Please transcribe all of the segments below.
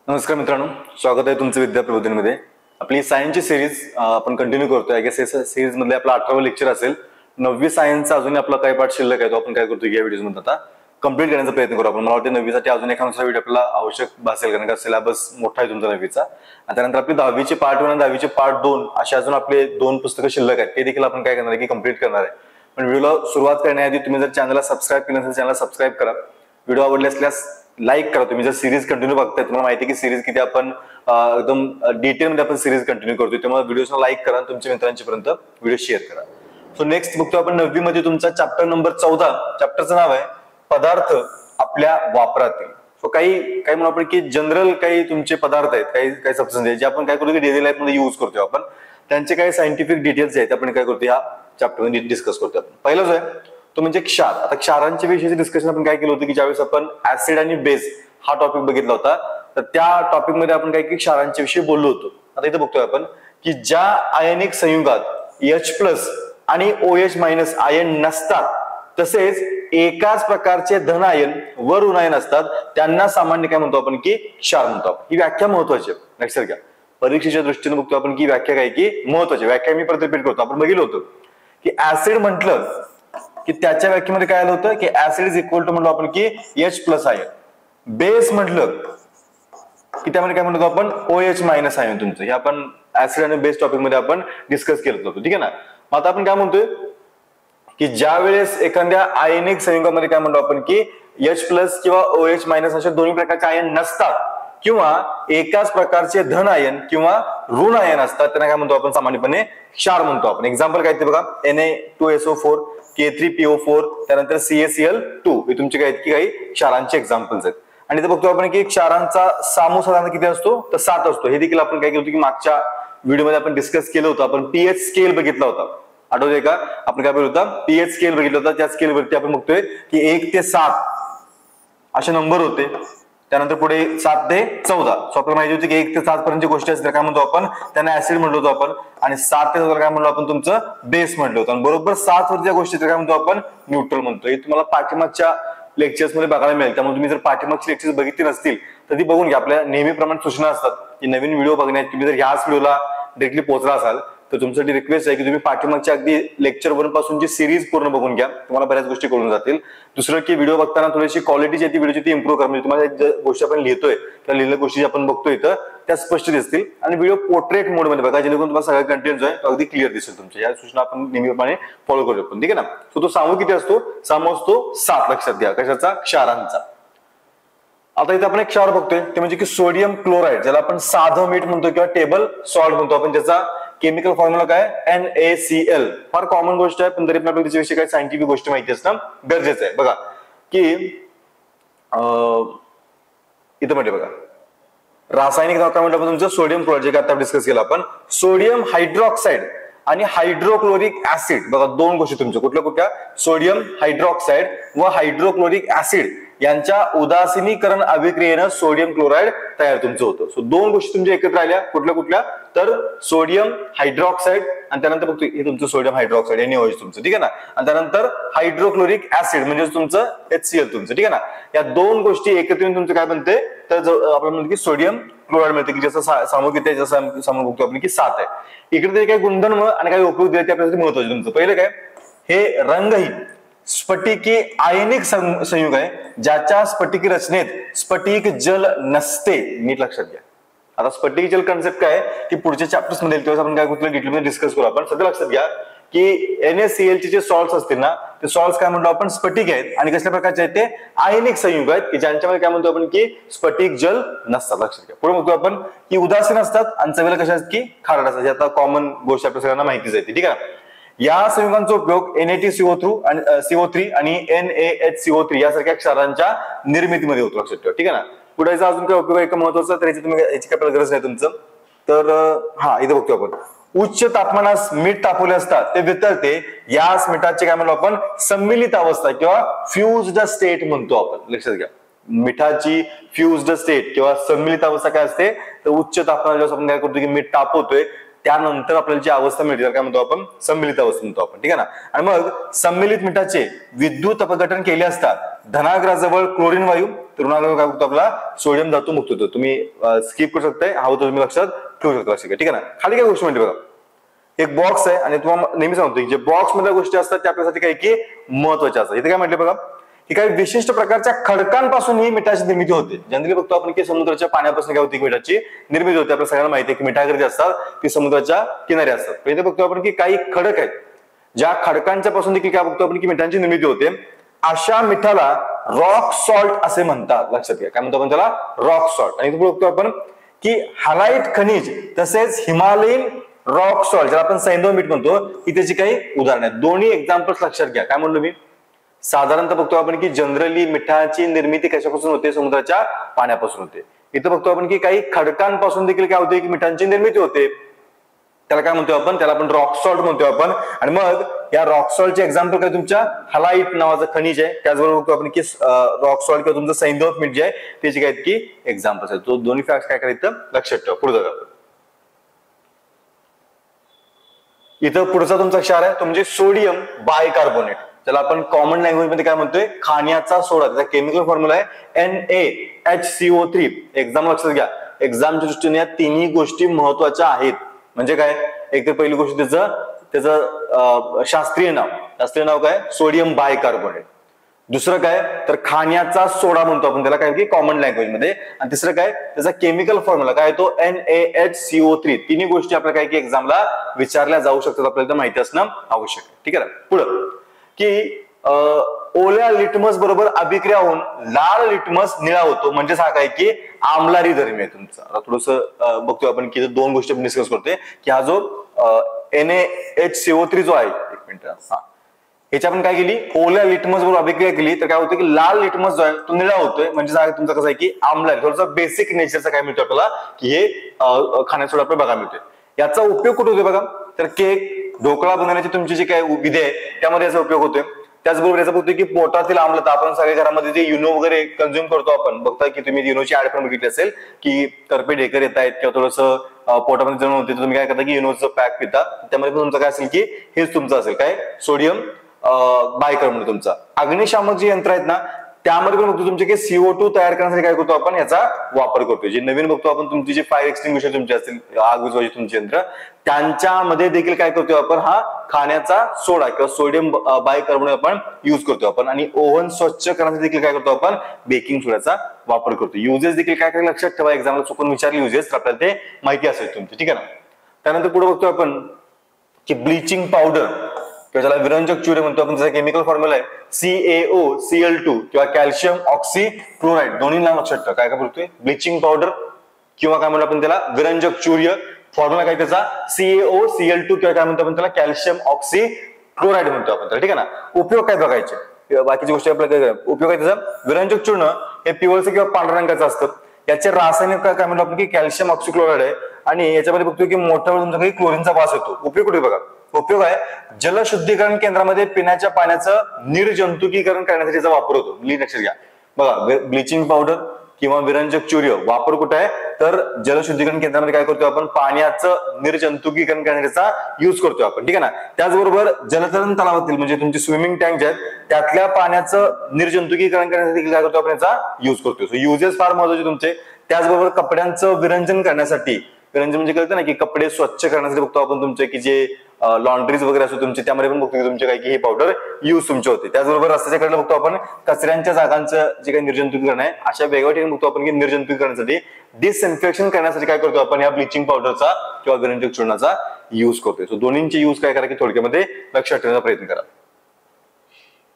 नमस्कार मित्रांनो, स्वागत आहे तुमचं विद्या प्रबोधिनीमध्ये. आपली सायन्सची सिरीज आपण कंटिन्यू करतोय. आय गेस सिरीज मधले आपला 18वा लेक्चर असेल. 9वी सायन्सचा अजून आपला काही पार्ट शिल्लक आहे तो आपण काय करतो या व्हिडिओ मध्ये आता कंप्लीट करण्याचा प्रयत्न करू आपण. मला वाटतं 9वी साठी अजून एखादा व्हिडिओ आपल्याला आवश्यक भासेल, कारण का सिलेबस मोठा आहे तुमचा 9वीचा. आणि त्यानंतर आपली 10वीचे पार्ट 1 आणि 10वीचे पार्ट 2 असे अजून आपले 2 पुस्तकं शिल्लक आहेत. ते देखील आपण काय करणार आहे की कंप्लीट करणार आहे. पण व्हिडिओला सुरुवात करण्याआधी तुम्ही जर चॅनलला सबस्क्राईब केलं नसेल चॅनलला सबस्क्राईब करा. व्हिडिओ आवडले असल्यास लाईक करा. तुम्ही जर सिरीज कंटिन्यू बघताय, तुम्हाला माहिती आहे की सिरीज किती आपण एकदम डिटेलमध्ये आपण सिरीज कंटिन्यू करतोय. त्यामुळे व्हिडिओला लाईक करा आणि तुमच्या मित्रांपर्यंत व्हिडिओ शेअर करा. सो नेक्स्ट बघतो आपण 9वी मध्ये तुमचा चॅप्टर नंबर 14. चॅप्टरचं नाव आहे पदार्थ आपल्या वापरातील. सो काही म्हणू आपण की जनरल काही तुमचे पदार्थ आहेत, काही सबस्टन्स आहेत जे आपण काय करतो की डेली लाईफ मध्ये युज करतोय आपण. त्यांचे काही सायंटिफिक डिटेल्स आहेत आपण काय करतो या चॅप्टर मध्ये डिस्कस करतो आपण. पहिला जो आहे तो म्हणजे क्षार. आता क्षारांच्या विषयीचे डिस्कशन आपण काय केलं होतं की ज्यावेळेस आपण ऍसिड आणि बेस हा टॉपिक बघितला होता, तर त्या टॉपिक मध्ये आपण काय की क्षारांच्या विषयी बोललो होतो. आता इथे बघतोय आपण की ज्या आयनिक संयुगात H+ आणि OH- आयन नसतात, तसेच एकाच प्रकारचे धन आयन व ऋण आयन असतात, त्यांना सामान्य काय म्हणतो आपण की क्षार म्हणतो आपण. ही व्याख्या महत्वाची आहे, लक्षात घ्या. परीक्षेच्या दृष्टीने बघतो आपण की व्याख्या काय की महत्वाची व्याख्या. मी परत रिपीट करतो. आपण बघितलं होतं की ऍसिड म्हटलं की त्याच्या व्याख्येमध्ये काय आलं होतं की ऍसिड इज इक्वल टू म्हणलो आपण की H+ आयन. बेस म्हटलं की त्यामध्ये काय म्हणतो आपण OH- आयन तुमचं. हे आपण ऍसिड आणि बेस टॉपिक मध्ये आपण डिस्कस केलं होतं, ठीक आहे ना. मग आता आपण काय म्हणतोय की ज्या वेळेस एखाद्या आयनिक संयुगामध्ये काय म्हणतो आपण की H+ किंवा OH- अशा दोन्ही प्रकारचे आयन नसतात किंवा एकाच प्रकारचे धन आयन किंवा ऋण आयन असतात, त्यांना काय म्हणतो आपण सामान्यपणे क्षार म्हणतो आपण. एक्झाम्पल काय ते बघा, Na2SO4, K3PO4, त्यानंतर CaCl2. हे तुमचे काय आहेत की काही क्षारांचे एक्झाम्पल्स आहेत. आणि इथे बघतो आपण की क्षारांचा सामू साधारण किती असतो तर 7 असतो. हे देखील आपण काय केलं होतं की मागच्या व्हिडिओमध्ये आपण डिस्कस केलं होतं. आपण pH स्केल बघितला होता, आठवतंय का? आपण काय बघितलं होतं pH स्केल बघितलं होतं. त्या स्केलवरती आपण बघतोय की 1 ते 7 असे नंबर होते. त्यानंतर पुढे 7 ते 14. सो आपल्याला माहिती होती की 1 ते 7 पर्यंतची गोष्टी असतात काय म्हणतो आपण त्यांना ऍसिड म्हणलो होतो आपण. आणि 7 ते 14 काय म्हणलो आपण तुमचं बेस म्हणलो होतं. आणि बरोबर 7 वरच्या गोष्टी काय म्हणतो आपण न्यूट्रल म्हणतो. हे तुम्हाला पाठीमागच्या लेक्चर्स मध्ये बघायला मिळेल. त्यामुळे तुम्ही जर पाठीमागची लेक्चर्स बघितली नसतील तर ती बघून घ्या. आपल्या नेहमीप्रमाणे सूचना असतात की नवीन व्हिडिओ बघण्यात. तुम्ही जर ह्याच व्हिडिओला डायरेक्टली पोहोचला असाल तर तुमच्यासाठी रिक्वेस्ट आहे की तुम्ही पाठीमागच्या अगदी लेक्चर 1 पासूनची सिरीज पूर्ण बघून घ्या. तुम्हाला बऱ्याच गोष्टी कळून जातील. दुसरं की व्हिडिओ बघताना थोडीशी क्वालिटी जी ती व्हिडिओची ती इम्प्रूव्ह करा. म्हणजे तुम्हाला ज्या गोष्टी आपण लिहितोय त्या लिहिलेल्या गोष्टी आपण बघतोय तर त्या स्पष्ट दिसतील. आणि व्हिडिओ पोर्ट्रेट मोड मध्ये बघा, जेणेकरून तुम्हाला सगळा कंटेंट जो आहे तो अगदी क्लिअर दिसेल तुमच्या. या सूचना आपण नेहमीप्रमाणे फॉलो करू शकतो, ठीक आहे ना. सो तो सामू किती असतो? सामू असतो 7. लक्षात घ्या कशाचा? क्षारांचा. आता इथे आपण एक क्षार बघतोय ते म्हणजे की सोडियम क्लोराईड, ज्याला आपण साधं मीठ म्हणतो किंवा टेबल सॉल्ट म्हणतो आपण. ज्याचा केमिकल फॉर्म्युला काय NaCl. फार कॉमन गोष्ट आहे, पण तरी पण आपल्याला त्याच्याविषयी काही सायंटिफिक गोष्टी माहिती असणं गरजेचं आहे. बघा की इथं म्हणजे बघा रासायनिक नाव काय म्हणतो आपण तुमचं सोडियम क्लोराईड, जे आता डिस्कस केलं आपण. सोडियम हायड्रॉक्साईड आणि हायड्रोक्लोरिक ऍसिड. बघा दोन गोष्टी तुमच्या कुठल्या सोडियम हायड्रॉक्साईड व हायड्रोक्लोरिक ऍसिड यांच्या उदासीनीकरण अभिक्रियेनं सोडियम क्लोराईड तयार तुमचं होतं. सो दोन गोष्टी तुमच्या एकत्र आल्या. कुठल्या तर सोडियम हायड्रॉक्साईड आणि त्यानंतर बघतो हे तुमचं सोडियम हायड्रॉक्साईड NaOH तुमचं, ठीक आहे ना. आणि त्यानंतर हायड्रोक्लोरिक ऍसिड म्हणजे तुमचं HCl तुमचं, ठीक आहे ना. या दोन गोष्टी एकत्र येऊन तुमचं काय बनते तर आपण म्हणतो की सोडियम क्लोराईड मिळते, की जसं सामूहिक आहे जसं सामूहिक बघतो आपण की 7 आहे. इकडे तरी काही गुणधर्म आणि काही उपयोग दिले ते आपल्यासाठी महत्वाचे. तुमचं पहिलं काय, हे रंगहीन स्फटिकी आयनिक संयुग आहे ज्याच्या स्फटिकी रचनेत स्फटिक जल नसते. नीट लक्षात घ्या. आता स्फटिक जल कन्सेप्ट काय की पुढच्या चॅप्टर्स मध्ये तेव्हा आपण काय कुठल्या डिटेलमध्ये डिस्कस करू. आपण सध्या लक्षात घ्या की NaCl चे जे सॉल्ट्स असतील ना ते सॉल्ट्स काय म्हणतो आपण स्फटिक आहेत. आणि कसल्या प्रकारचे आहेत ते आयनिक संयुग आहेत की ज्यांच्यामध्ये काय म्हणतो आपण की स्फटिक जल नसतात. लक्षात घ्या. पुढे म्हणतो आपण की उदासीन असतात आणि चवीला कशा असतात की खारट असतात. आता कॉमन गोष्ट आपल्या सगळ्यांना माहितीच आहे, ठीक आहे. या संयुगांचा उपयोग NaTCO3 आणि NaHCO3 यासारख्या क्षारांच्या निर्मितीमध्ये होतो. लक्षात ठेवा, ठीक आहे ना. पुढे अजून काय उपयोग आहे का महत्वाचा, तर याची काय गरज नाही तुमचं. तर इथे बघतो आपण उच्च तापमानास मीठ तापवले असतात ते वितळते. याच मिठाचे काय म्हणतो आपण सम्मिलित अवस्था किंवा फ्युज्ड स्टेट म्हणतो आपण. लक्षात घ्या, मिठाची फ्युज्ड स्टेट किंवा सम्मिलित अवस्था काय असते तर उच्च तापमानावर आपण काय करतो की मीठ तापवतोय त्यानंतर आपल्याला जी अवस्था मिळते काय म्हणतो आपण, सम्मिलित अवस्था म्हणतो आपण, ठीक आहे ना. आणि मग सम्मिलित मिठाचे विद्युत अपघटन केले असता धनाग्राजवळ क्लोरीन वायू, ऋणाग्राजवळ काय होतो आपला सोडियम धातू मुक्त होतो. तुम्ही स्किप करू शकताय, हवं तर तुम्ही लक्षात ठेवू शकता, ठीक आहे ना. खाली काय गोष्ट म्हणते बघा, एक बॉक्स आहे आणि तुम्हाला नेहमी सांगतो जे बॉक्स मधल्या गोष्टी असतात त्या आपल्यासाठी काही की महत्वाच्या असतात. इथे काय म्हटले बघा की काही विशिष्ट प्रकारच्या खडकांपासून ही मिठाची निर्मिती होते. जनरली बघतो आपण की समुद्राच्या पाण्यापासून काय होती, मिठाची निर्मिती होते. आपल्याला सगळ्यांना माहिती आहे की मिठागरे जे असतात ती समुद्राच्या किनारी असतात. इथे बघतो आपण की काही खडक आहेत, ज्या खडकांच्या पासून देखील काय बघतो आपण की मिठाची निर्मिती होते. अशा मिठाला रॉक सॉल्ट असे म्हणतात. लक्षात घ्या, काय म्हणतो आपण त्याला, रॉक सॉल्ट. आणि इथे बघतो आपण की हॅलाइट खनिज तसेच हिमालयीन रॉक सॉल्ट ज्याला आपण सैंधव मीठ म्हणतो, ही त्याची काही उदाहरणं आहेत. दोन्ही एक्झाम्पल्स लक्षात घ्या. काय म्हणलो मी, साधारणतः बघतो आपण की जनरली मिठाची निर्मिती कशापासून होते, समुद्राच्या पाण्यापासून होते. इथं बघतो आपण की काही खडकांपासून देखील काय होते की मिठाची निर्मिती होते. त्याला काय म्हणतो आपण, त्याला आपण रॉक सॉल्ट म्हणतो आपण. आणि मग या रॉक सॉल्टचे एक्झाम्पल काय, तुमच्या हलाइट नावाचं खनिज आहे, त्याचबरोबर बघतो आपण की रॉक सॉल्ट किंवा तुमचं सैंधव मीठ जे आहे त्याची काय की एक्झाम्पल्स आहेत. तो दोन्ही फॅक्ट काय करायचं लक्षात ठेवा. पुढे जाऊ. इथं पुढचा तुमचा क्षार आहे तो म्हणजे सोडियम बायकार्बोनेट, ज्याला आपण कॉमन लँग्वेज मध्ये काय म्हणतोय, खाण्याचा सोडा. त्याचा केमिकल फॉर्म्युला आहे NaHCO3. एक्झाम लक्षात घ्या, एक्झामच्या दृष्टीने या तिन्ही गोष्टी महत्वाच्या आहेत. म्हणजे काय, एक तर पहिली गोष्ट त्याचं शास्त्रीय नाव काय, सोडियम बायकार्बोनेट. दुसरं काय तर खाण्याचा सोडा म्हणतो आपण त्याला, काय की कॉमन लँग्वेज मध्ये. आणि तिसरं काय, त्याचा केमिकल फॉर्म्युला काय तो NaHCO3. तिन्ही गोष्टी आपल्याला काय की एक्झामला विचारल्या जाऊ शकतात, आपल्याला माहिती असणं आवश्यक आहे. ठीक आहे. पुढं की ओल्या लिटमस बरोबर अभिक्रिया होऊन लाल लिटमस निळा होतो, म्हणजेच हा काय की आम्लारी धर्मी आहे तुमचा. आता थोडस बघतोय आपण की दोन गोष्टी आपण डिस्कस करतोय की हा जो NaHCO3 जो आहे, एक मिनिट, ह्याची आपण काय केली, ओल्या लिटमस बरोबर अभिक्रिया केली तर काय होतं की लाल लिटमस जो आहे तो निळा होतोय, म्हणजे तुमचा कसं आहे की आम्लारी. थोडासा बेसिक नेचरचा काय मिळतो आपल्याला की हे खाण्यासाठी आपल्याला बघा मिळते. याचा उपयोग कुठे होतोय बघा, तर केक ढोकळा बनवण्याची तुमची जी काय विधी आहे त्यामध्ये याचा उपयोग होतोय. त्याचबरोबर याचा होतोय की पोटातील आम्लता, आपण सगळ्या घरामध्ये जे युनो वगैरे कंझ्युम करतो आपण, बघता की तुम्ही युनोची ऍड पण बघितली असेल की करपे ढेकर येत आहेत किंवा थोडंसं पोटामध्ये जण होते, तर तुम्ही काय करता की युनोचं पॅक पिता. त्यामध्ये पण तुमचं काय असेल की हेच तुमचं असेल काय, सोडियम बायकार्बोनेट. तुमचा अग्निशामक जे यंत्र आहेत ना त्यामध्ये पण बघतो तुमचे की CO2 तयार करण्यासाठी काय करतो आपण याचा वापर करतो. जे नवीन बघतो आपण तुमची जे फायर एक्सटिंग्विशर तुमचे असतील, आग विझवायची तुमचे यंत्र, त्यांच्यामध्ये देखील काय करतोय आपण, हा खाण्याचा सोडा किंवा सोडियम बायकार्बोनेट आपण युज करतो आपण. आणि ओव्हन स्वच्छ करण्यासाठी देखील काय करतो आपण, बेकिंग सोड्याचा वापर करतो. युजेस देखील काय काय लक्षात ठेवा, एक्झामला चुकून विचारले युजेस तर आपल्याला ते माहिती असेल तुमची. ठीक आहे ना. त्यानंतर पुढे बघतो आपण की ब्लिचिंग पावडर किंवा ज्याला विरंजक चूर्ण म्हणतो आपण, त्याचा केमिकल फॉर्म्युला आहे CaOCl2 किंवा कॅल्शियम ऑक्सीक्लोराइड. दोन्ही नाव लक्षात ठेवा. काय काय बोलतोय, ब्लिचिंग पावडर किंवा काय म्हणतो आपण त्याला विरंजक चूर्ण. फॉर्म्युला काय त्याचा CaOCl2 किंवा काय म्हणतो आपण त्याला कॅल्शियम ऑक्सीक्लोराइड म्हणतो आपण त्याला. ठीक आहे ना. उपयोग काय बघायचे, बाकीची गोष्टी आपल्याला उपयोग आहे त्याचा. विरंजक चूर्ण हे पिवळसर किंवा पांढऱ्या रंगाचं असतं. याचे रासायनिक काय म्हणतो आपण की कॅल्शियम ऑक्सीक्लोराइड आहे. आणि याच्यामध्ये बघतोय की मोठ्या वेळ तुमचा काही क्लोरीनचा वास येतो. उपयोग कुठे बघा, उपयोग आहे जलशुद्धीकरण केंद्रामध्ये पिण्याच्या पाण्याचं निर्जंतुकीकरण करण्यासाठीचा वापर होतो. लक्षात घ्या बघा, ब्लिचिंग पावडर किंवा विरंजक चूर्ण वापर कुठे आहे, तर जलशुद्धीकरण केंद्रामध्ये काय करतो आपण, पाण्याचं निर्जंतुकीकरण करण्याचा युज करतो आपण. ठीक आहे ना. त्याचबरोबर जलतरण तलावातील म्हणजे तुमचे स्विमिंग टँक जे आहेत त्यातल्या पाण्याचं निर्जंतुकीकरण करण्यासाठी काय करतो आपण, याचा युज करतो. सो युजेस फार महत्वाचे तुमचे. त्याचबरोबर कपड्यांचं विरंजन करण्यासाठी, विरंजन म्हणजे कळतं ना की कपडे स्वच्छ करण्यासाठी बघतो आपण तुमचे की जे लॉन्ड्रीज वगैरे असतो तुमचे, त्यामध्ये पण बघतो की तुमचे काय की हे पावडर युज तुमचे होते. त्याचबरोबर रस्त्याच्या कडेला बघतो आपण कचऱ्यांच्या जागांचं जे काही निर्जंतुकीकरण आहे, अशा वेगवेगळ्या ठिकाणी बघतो आपण की निर्जंतुकीकरणासाठी, डिसइन्फेक्शन करण्यासाठी काय करतो आपण, या ब्लिचिंग पावडरचा किंवा विरंजक चूर्णाचा युज करतोय. सो दोन्हींची युज काय करा की थोडक्यामध्ये लक्षात ठेवण्याचा प्रयत्न करा.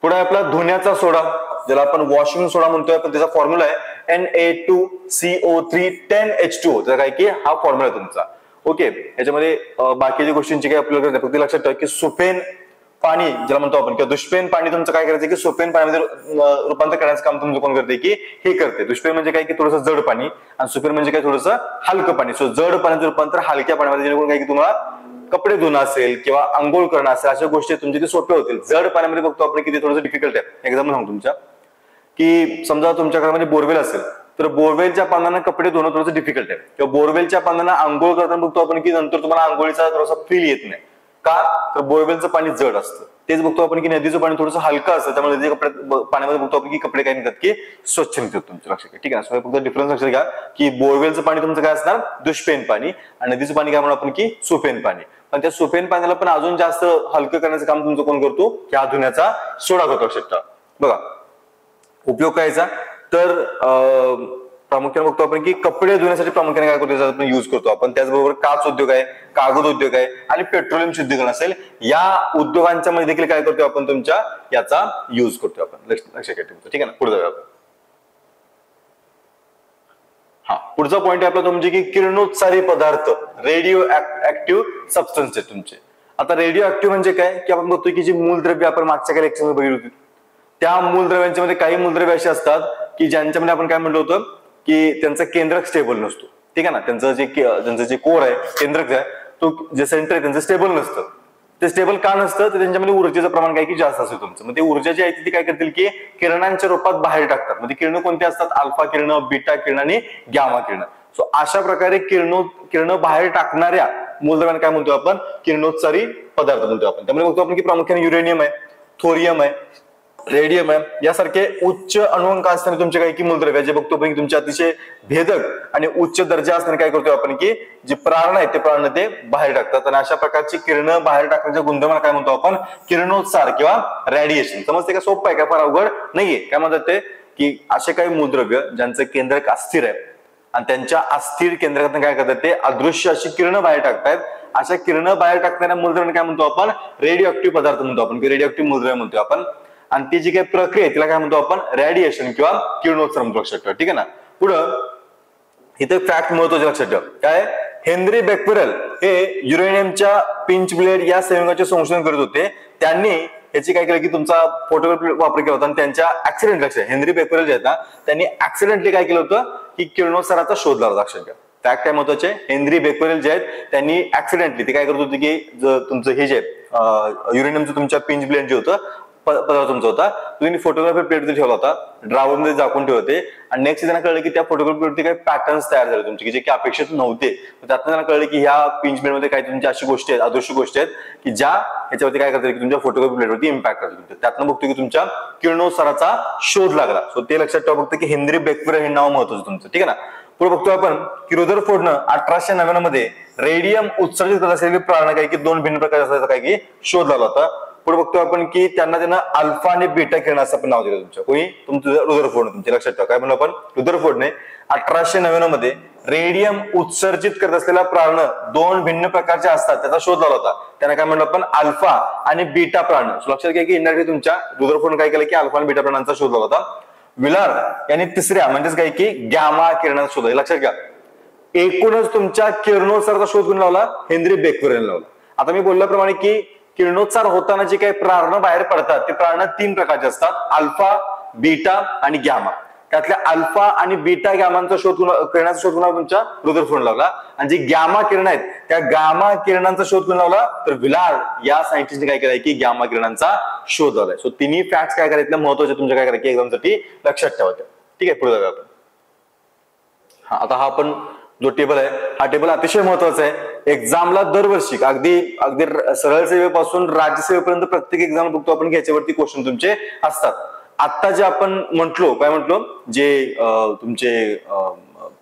पुढे आपला धुण्याचा सोडा, ज्याला आपण वॉशिंग सोडा म्हणतोय, पण त्याचा फॉर्म्युला आहे Na2CO310H2O. त्याचा काय की हा फॉर्म्युला तुमचा. ओके. याच्यामध्ये बाकीच्या गोष्टींची काही आपल्याला फक्त लक्षात ठेवा की सुपेन पाणी ज्याला म्हणतो आपण किंवा दुष्पेन पाणी तुमचं काय करायचं की सुपेन पाण्यामध्ये रूपांतर करण्याचं काम तुमचं कोण करते की हे करते. दुष्पेन म्हणजे काय की थोडंसं जड पाणी आणि सुपेन म्हणजे काय थोडंसं हलकं पाणी. सो जड पाण्याचं रूपांतर हलक्या पाण्यामध्ये, जेणेकरून काय की तुम्हाला कपडे धुणं असेल किंवा आंघोळ करणं असेल अशा गोष्टी तुमच्या ते सोप्या होतील. जड पाण्यामध्ये बघतो आपण की ते थोडंसं डिफिकल्ट आहे. एक्झाम्पल सांगतो तुमच्या की समजा तुमच्या घरामध्ये बोरवेल असेल तर बोरवेलच्या पानांना कपडे धुणं थोडंसं डिफिकल्ट आहे, किंवा बोरवेलच्या पानांना आंघोळ करताना बघतो आपण की नंतर तुम्हाला आंघोळीचा थोडासा फील येत नाही. का? तर बोरवेलचं पाणी जड असतं. तेच बघतो आपण की नदीचं पाणी थोडंसं हलकं असतं, त्यामुळे नदीच्या पाण्यामध्ये बघतो आपण की कपडे काय निघतात की स्वच्छ निघतात तुमच्या. लक्षात घ्या, ठीक आहे. फक्त डिफरन्स लक्षात घ्या की बोरवेलचं पाणी तुमचं काय असणार, दुष्पेन पाणी, आणि नदीचं पाणी काय म्हणू आपण की सुपेन पाणी. पण त्या सुपेन पाण्याला पण अजून जास्त हलकं करण्याचं काम तुमचं कोण करतो, की धुण्याचा सोडा करतो. लक्षात ठेवा. बघा उपयोग करायचा तर प्रामुख्याने बघतो आपण की कपडे धुण्यासाठी प्रामुख्याने काय करतो, आपण युज करतो आपण. त्याचबरोबर काच उद्योग आहे, कागद उद्योग आहे, आणि पेट्रोलियम शुद्धीकरण असेल, या उद्योगांच्या मध्ये देखील काय करतो आपण तुमच्या याचा युज करतो आपण. लक्षात घ्या तुमचं, ठीक आहे ना. पुढे जाऊया आपण. हा पुढचा पॉईंट आहे आपला तुमचे की किरणोत्सारी पदार्थ, रेडिओ ऍक्टिव्ह सबस्टन्स आहे तुमचे. आता रेडिओ ऍक्टिव्ह म्हणजे काय, की आपण बघतोय की जी मूलद्रव्य आपण मागच्या काही लेक्चर मध्ये बघितली होती, त्या मूलद्रव्यांच्या मध्ये काही मूलद्रव्य असे असतात की ज्यांच्यामध्ये आपण काय म्हणलं होतं की त्यांचा केंद्रक स्टेबल नसतो. ठीक आहे ना. त्यांचं जे कोर आहे, केंद्रक आहे, तो जे सेंटर आहे त्यांचं स्टेबल नसतं. ते स्टेबल का नसतं, तर त्यांच्यामध्ये ऊर्जेचं प्रमाण काय की जास्त असेल तुमचं. मग ते ऊर्जा जी आहे ती काय करतील की किरणांच्या रूपात बाहेर टाकतात. म्हणजे किरण कोणती असतात, अल्फा किरण, बीटा किरण आणि गॅमा किरण. सो अशा प्रकारे किरण बाहेर टाकणाऱ्या मूलद्रव्यांना काय म्हणतो आपण, किरणोत्सारी पदार्थ म्हणतो आपण. त्यामुळे बघतो आपण की प्रामुख्याने युरेनियम आहे, थोरियम आहे, रेडियम आहे, यासारखे उच्च अणुअंक असताना तुमचे काही की मूलद्रव्य जे बघतो पण तुमचे अतिशय भेदक आणि उच्च दर्जा असताना काय करतो आपण की जे प्राण आहेत ते प्राण ते बाहेर टाकतात. आणि अशा प्रकारची किरण बाहेर टाकण्याच्या गुणधर्माला काय म्हणतो आपण, किरणोत्सार किंवा रेडिएशन. समजते का, सोपं आहे का, फार अवघड नाहीये. काय म्हणतात ते की असे काही मूलद्रव्य ज्यांचं केंद्रक अस्थिर आहे आणि त्यांच्या अस्थिर केंद्रातून काय करतात ते अदृश्य अशी किरण बाहेर टाकतात. अशा किरण बाहेर टाकणाऱ्या मूलद्रव्यांना काय म्हणतो आपण, रेडिओ ऍक्टिव्ह पदार्थ म्हणतो आपण, रेडिओ ऍक्टिव्ह मूलद्रव्य म्हणतो आपण. आणि ती जी काही प्रक्रिया आहे तिला काय म्हणतो आपण, रेडिएशन किंवा किरणोत्सर्ग म्हणतो. लक्षात ठेवा, ठीक आहे ना. पुढं इथे फॅक्ट महत्वाचे लक्षात ठेवा. काय, हेनरी बेक्वेरेल हे युरेनियमच्या पिंच ब्लेड या संयुगाचे संशोधन करत होते. त्यांनी याची काय केलं की तुमचा फोटोग्राफी वापर केला होता आणि त्यांच्या ऍक्सिडेंट, लक्षात, हेनरी बेक्वेरेल जे आहेत ना त्यांनी ऍक्सिडेंटली काय केलं होतं की किरणोत्साराचा शोध लावला. लक्षात घ्या, फॅक्ट काय महत्वाचे, हेनरी बेक्वेरेल जे आहेत त्यांनी ऍक्सिडेंटली ते काय करत होते की तुमचं हे जे युरेनियमचं तुमच्या पिंच ब्लेड जे होतं पदार्थ तुमचा होता, तुम्ही फोटोग्राफी प्लेट ठेवला होता, ड्रावर मध्ये झाकून ठेवते. आणि नेक्स्ट त्यांना कळलं की त्या फोटोग्राफी प्लेटवरती काही पॅटर्न्स तयार झाले तुमचे की जे की अपेक्षित नव्हते. त्यातनं त्यांना कळलं की ह्या पिंच ब्लेड मध्ये काही तुमच्या अशी गोष्टी आहेत, अदृश्य गोष्टी आहेत की ज्या ह्याच्यावरती काय करतात की तुमच्या फोटोग्राफी प्लेटवरती इम्पॅक्ट करतात. त्यातनं बघतो की तुमच्या किरणोत्साराचा शोध लागला. सो ते लक्षात ठेवा फक्त की हेनरी बेक्वेरेल हे नाव महत्वाचं तुमचं, ठीक आहे ना. पुढे बघतो आपण की रुदरफोर्डनं 1899 मध्ये रेडियम उत्सर्जित करत असलेले प्राण काही की दोन भिन्न प्रकारचे असल्याचा काही की शोध लावला होता. पुढे बघतो आपण की त्यांना अल्फा आणि बीटा किरण असं आपण नाव दिलं तुमच्या, कोणी, तुमचं रुदरफोर्ड. तुमच्या लक्षात ठेवा काय म्हणलं आपण, रुदरफोर्डने 1899 मध्ये रेडियम उत्सर्जित करत असलेला प्राण दोन भिन्न प्रकारचे असतात त्याचा शोध लावला होता. त्यांना काय म्हणलं आपण, अल्फा आणि बीटा प्राण. लक्षात घ्या की इंडिरेक्टली तुमच्या रुदरफोर्डने काय केलं की अल्फा आणि बीटा प्राणांचा शोध लावला होता. विलार यांनी तिसऱ्या म्हणजेच काय की गॅमा किरणाचा शोध. लक्षात घ्या, एकूणच तुमच्या किरणोत्साराचा शोध कोणी लावला, हेनरी बेक्वेरेल लावला. आता मी बोलल्याप्रमाणे की किरणोत्सार होताना जे काही प्राण बाहेर पडतात ते प्राण तीन प्रकारचे असतात, अल्फा, बीटा आणि गॅमा. त्यातल्या अल्फा आणि बीटा गॅमांचा शोध करण्याचा शोध कोणाला, तुमच्या रुदरफोर्ड लावला. आणि जे गॅमा किरण आहेत त्या गॅमा किरणांचा शोध कोण लावला, तर विलार या सायंटिस्टने काय केलंय की गॅमा किरणांचा शोध लावलाय. सो तिन्ही फॅक्ट्स काय करायचे महत्वाचे तुमच्या काय करायचे एक्झामसाठी लक्षात ठेवायचे, ठीक आहे. पुढे जाऊया आपण. आता हा आपण जो टेबल आहे हा टेबल अतिशय महत्वाचा आहे. एक्झामला दरवर्षी अगदी सरळ सेवेपासून राज्यसेवेपर्यंत प्रत्येक एक्झाम बघतो आपण याच्यावरती क्वेश्चन तुमचे असतात. आता जे आपण म्हटलो, काय म्हटलो, जे तुमचे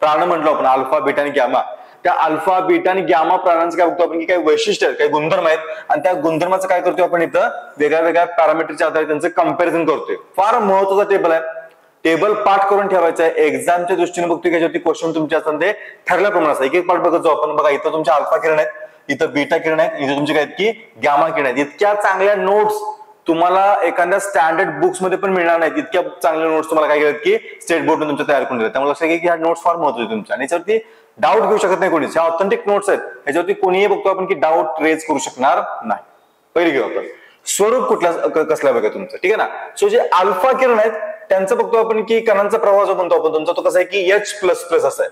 प्राण म्हटलो आपण अल्फा, बीटा आणि गॅमा, त्या अल्फा, बीटा आणि गॅमा प्राणांचं काय बघतो आपण की काही वैशिष्ट्य आहेत, काही गुणधर्म आहेत. आणि त्या गुणधर्माचं काय करतोय आपण इथं वेगळ्या पॅरामीटरच्या आधारे त्यांचं कम्पॅरिझन करतोय. फार महत्वाचा टेबल आहे. टेबल पाठ करून ठेवायचं आहे. एक्झामच्या दृष्टीने बघतोय याच्यावरती क्वेश्चन तुमचे असतात ते ठरल्या प्रमाणात. एक एक पाठ बघत जाऊ आपण. बघा इथं तुमचे अल्फा किरण आहेत, इथं बीटा किरण आहेत, इथं तुमचे काय की गॅमा किरण आहेत. इतक्या चांगल्या नोट्स तुम्हाला एखाद्या स्टँडर्ड बुक्स मध्ये पण मिळणार नाहीत. इतक्या चांगल्या नोट्स तुम्हाला काय केलं की स्टेट बोर्डने तुमच्या तयार करून दिल्या. त्यामुळे लक्षात घ्या की ह्या नोट्स फार महत्वाचे तुमच्या. आणि याच्यावरती डाऊट घेऊ शकत नाही कोणीच. ह्या ऑथेंटिक नोट्स आहेत, ह्याच्यावरती कोणीही बघतो आपण की डाऊट रेज करू शकणार नाही. पहिली घेऊ आपण स्वरूप कसला बघा तुमचं, ठीक आहे ना. सो जे अल्फा किरण आहेत त्यांचं बघतो आपण की कणांचा प्रवाह जो म्हणतो आपण तुमचा तो कसा आहे की H++ असा आहे,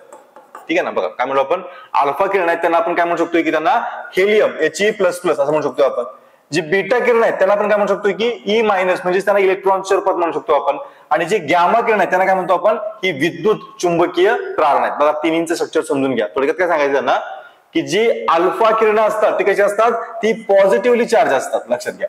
ठीक आहे ना. बघा काय म्हणतो आपण, अल्फा किरण आहेत त्यांना आपण काय म्हणू शकतो की त्यांना हेलियम He++ असं म्हणू शकतो आपण. जी बीटा किरण आहेत त्यांना आपण काय म्हणू शकतो की ई मायनस, म्हणजे त्यांना इलेक्ट्रॉनच्या रूपात म्हणू शकतो आपण. आणि जे गॅमा किरण आहेत त्यांना काय म्हणतो आपण, ही विद्युत चुंबकीय प्रारण आहेत. बघा तिन्हींचं स्ट्रक्चर समजून घ्या. थोडक्यात काय सांगायचं त्यांना, की जी अल्फा किरण असतात ती कशी असतात, ती पॉझिटिव्हली चार्ज असतात. लक्षात घ्या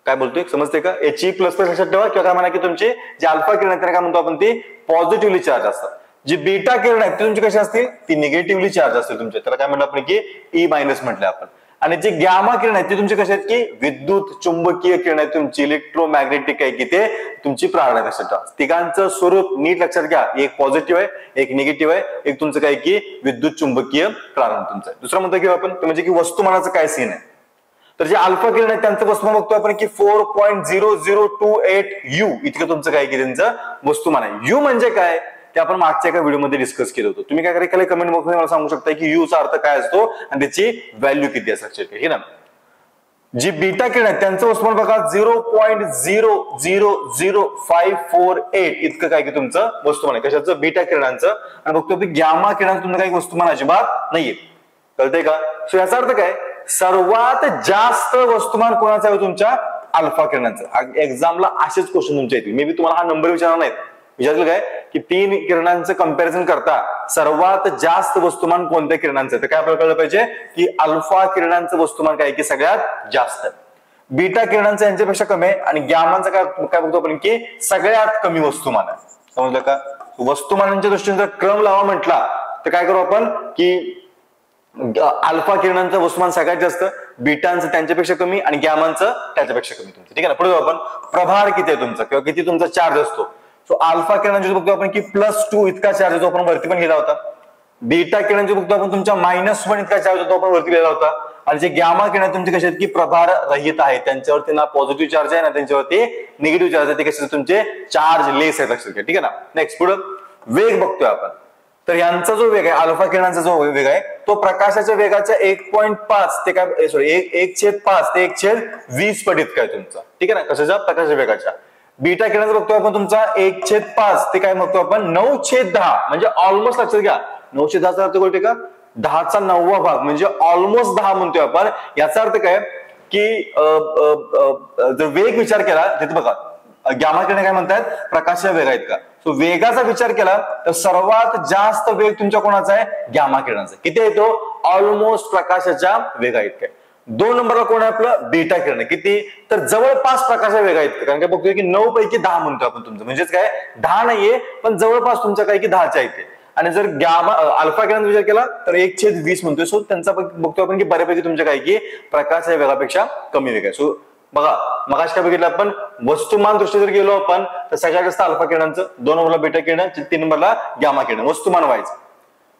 काय बोलतोय, समजते का? याची प्लस प्लस लक्षात ठेवा, किंवा काय म्हणा की तुमची जी अल्फा किरण आहेत त्यांना काय म्हणतो आपण, ती पॉझिटिव्हली चार्ज असतात. जी बीटा किरण आहेत ती तुमची कशी असतील, ती निगेटिव्हली चार्ज असते तुमच्या, त्याला काय म्हणतो आपण की ई मायनस म्हटलं आपण. आणि जी गॅमा किरण आहेत ती तुमची कशी आहेत की विद्युत चुंबकीय किरण आहेत तुमची, इलेक्ट्रोमॅग्नेटिक आहे की ते तुमची प्रारण आहेत. लक्षात ठेवा तिघांचं स्वरूप नीट लक्षात घ्या, एक पॉझिटिव्ह आहे, एक निगेटिव्ह आहे, एक तुमचं काय की विद्युत चुंबकीय प्रारण तुमचं. दुसरा म्हणतो की आपण म्हणजे की वस्तुमानाचं काय सीन आहे. तर जे अल्फा किरण आहेत त्यांचं वस्तुमान बघतो आपण की 4.0028 यू इतकं तुमचं काय की त्यांचं वस्तुमान आहे. यू म्हणजे काय ते आपण मागच्या एका व्हिडिओमध्ये डिस्कस केलं होतं. तुम्ही काय करायला कमेंट बॉक्समध्ये मला सांगू शकता की यू चा अर्थ काय असतो आणि त्याची व्हॅल्यू किती असते हे ना. जी बीटा किरण आहेत त्यांचं वस्तुमान बघा 0.0000548 इतकं काय की तुमचं वस्तुमान आहे. कशाचं? बीटा किरणांचं. आणि बघतो की गॅमा किरणांचं तुमचं काही वस्तुमान अजिबात नाहीये. कळतंय का? सो याचा अर्थ काय, सर्वात जास्त वस्तुमान कोणाचं आहे तुमच्या अल्फा किरणांचं. एक्झामला असेच क्वेश्चन तुमच्या येतील. मे बी तुम्हाला हा नंबर विचारणार नाहीत, विचारलं काय की 3 किरणांचं कंपॅरिझन करता सर्वात जास्त वस्तुमान कोणत्या किरणांचं, तर काय आपल्याला कळलं पाहिजे की अल्फा किरणांचं वस्तुमान काय की सगळ्यात जास्त आहे. बीटा किरणांचं यांच्यापेक्षा कमी आहे. आणि गॅमांचं काय बघतो आपण की सगळ्यात कमी वस्तुमान आहे. समजलं का? वस्तुमानांच्या दृष्टीने जर क्रम लावा म्हटला तर काय करू आपण की अल्फा किरणांचं वस्तुमान सगळ्यात जास्त, बीटांचं त्यांच्यापेक्षा कमी आणि गॅमांचं त्याच्यापेक्षा कमी तुमचं. ठीक आहे ना. पुढे आपण प्रभार किती आहे तुमचा किंवा किती तुमचा चार्ज असतो. सो अल्फा किरणांचे बघतो आपण की +2 इतका चार्ज होतो, आपण वरती पण लिहिला होता. बीटा किरणांचे बघतो आपण तुमच्या -1 इतका चार्ज होतो, आपण वरती लिहिला होता. आणि जे गॅमा किरण तुमचे कसे आहेत की प्रभार रहित आहेत, त्यांच्यावरती ना पॉझिटिव्ह चार्ज आहे ना त्यांच्यावरती निगेटिव्ह चार्ज आहे, ते कसे तुमचे चार्ज लेस आहेत. लक्षात घ्या. ठीक आहे ना. नेक्स्ट पुढे वेग बघतोय आपण. तर यांचा जो वेग आहे अल्फा किरणांचा जो वेग आहे तो प्रकाशाच्या वेगाच्या 1.5 ते काय सॉरी 1/5 ते 1/20 पट इतका आहे तुमचा. ठीक आहे ना. कशाच्या? प्रकाशाच्या वेगाच्या. बीटा किरणांचा बघतो आपण तुमचा 1/5 ते काय बघतो आपण 9/10, म्हणजे ऑलमोस्ट लक्षात घ्या 9/10चा अर्थ कळते का? 10चा 9वा भाग म्हणजे ऑलमोस्ट 10 म्हणतोय आपण. याचा अर्थ काय की जर वेग विचार केला तिथे बघा गॅमा किरण काय म्हणतात प्रकाशाच्या वेग आहेत का. सो वेगाचा विचार केला तर सर्वात जास्त वेग तुमच्या कोणाचा आहे? गॅमा किरणाचा. किती आहे तो? ऑलमोस्ट प्रकाशाच्या वेग आहेत काय. 2 नंबरला कोण आहे आपलं? बीटा किरण. किती? तर जवळपास प्रकाशाच्या वेग आहेत. कारण काय बघतोय की 9 पैकी 10 म्हणतो आपण तुमचं, म्हणजेच काय 10 नाहीये पण जवळपास तुमच्या काय की 10च्या आहेत. आणि जर गॅमा अल्फा किरणांचा विचार केला तर 1/20 म्हणतोय. सो त्यांचा बघतो आपण की बऱ्यापैकी तुमच्या काय की प्रकाशाच्या वेगापेक्षा कमी वेग आहे. सो बघा मगाशी काय बघितलं आपण वस्तुमान दृष्टी जर गेलो आपण तर सगळ्यात जास्त अल्फा किरणांचं, 2 नंबरला बीटा किरण, 3 नंबरला गॅमा किरण वस्तुमान वाईज.